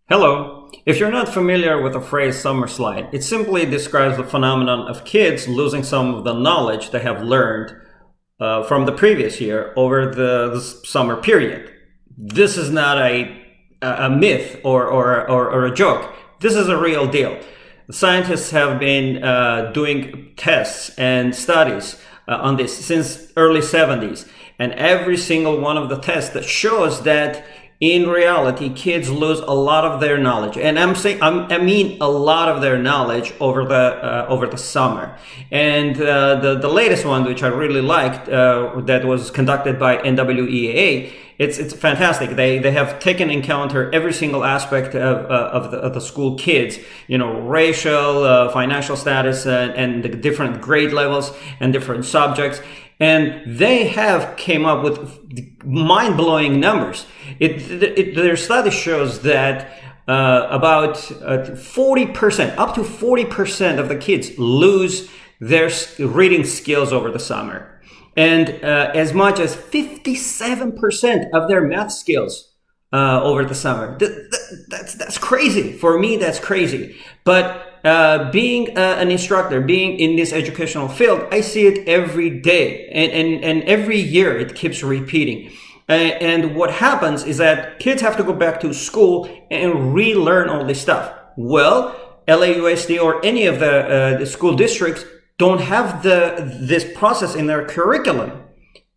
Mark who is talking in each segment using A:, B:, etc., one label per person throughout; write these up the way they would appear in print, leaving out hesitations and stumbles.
A: Hello. If you're not familiar with the phrase summer slide, it simply describes the phenomenon of kids losing some of the knowledge they have learned from the previous year over the summer period. This is not a myth or a joke. This is a real deal. Scientists have been doing tests and studies on this since early 70s, and every single one of the tests that shows that in reality, kids lose a lot of their knowledge, and I mean a lot of their knowledge over the summer. And the latest one, which I really liked, that was conducted by NWEAA, it's fantastic. They have taken into account every single aspect of the school kids, racial, financial status, and the different grade levels and different subjects. And they have came up with mind-blowing numbers. Their study shows that about 40%, up to 40% of the kids lose their reading skills over the summer. And as much as 57% of their math skills over the summer. That's crazy. For me, that's crazy. But being an instructor, being in this educational field, I see it every day, and every year it keeps repeating. And what happens is that kids have to go back to school and relearn all this stuff. Well, LAUSD or any of the school districts don't have this process in their curriculum.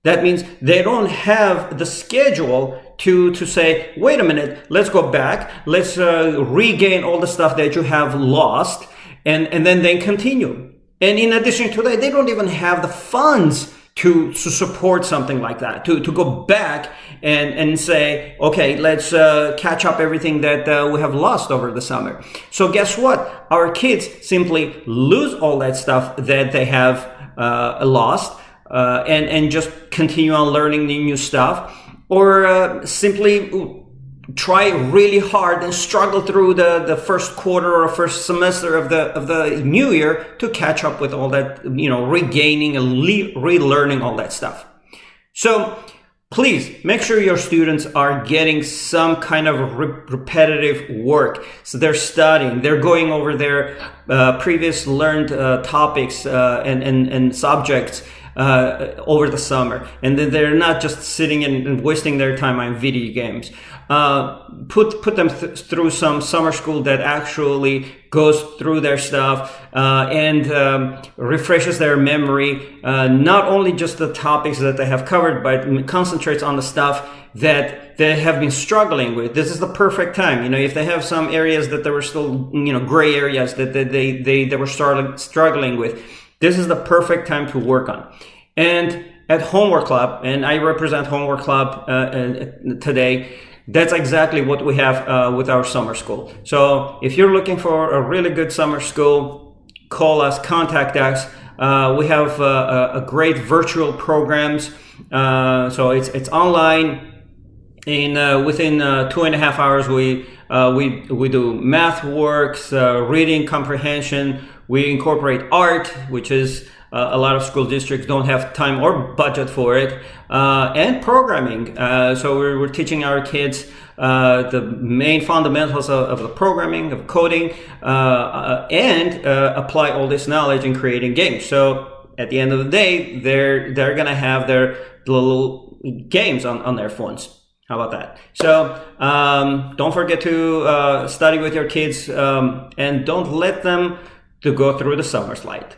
A: That means they don't have the schedule to say, wait a minute, let's go back, let's regain all the stuff that you have lost, and then continue. And in addition to that, they don't even have the funds to support something like that, to go back and say, okay, let's catch up everything that we have lost over the summer. So guess what? Our kids simply lose all that stuff that they have lost, and just continue on learning the new stuff, or simply try really hard and struggle through the first quarter or first semester of the new year to catch up with all that, regaining and relearning all that stuff. So please make sure your students are getting some kind of repetitive work. So they're studying, they're going over their previous learned topics and subjects over the summer, and then they're not just sitting and wasting their time on video games. Put them through some summer school that actually goes through their stuff and refreshes their memory, not only just the topics that they have covered, but concentrates on the stuff that they have been struggling with. This is the perfect time. If they have some areas that they were still, gray areas that they were struggling with, this is the perfect time to work on. And at Homework Club, and I represent Homework Club today, that's exactly what we have with our summer school. So if you're looking for a really good summer school, call us, contact us. We have a great virtual programs. So it's online. Within 2.5 hours, we do math works, reading comprehension. We incorporate art, which is a lot of school districts don't have time or budget for it, and programming. So we're teaching our kids the main fundamentals of the programming, of coding, and apply all this knowledge in creating games. So at the end of the day, they're going to have their little games on their phones. How about that? So don't forget to study with your kids, and don't let them to go through the summer slide.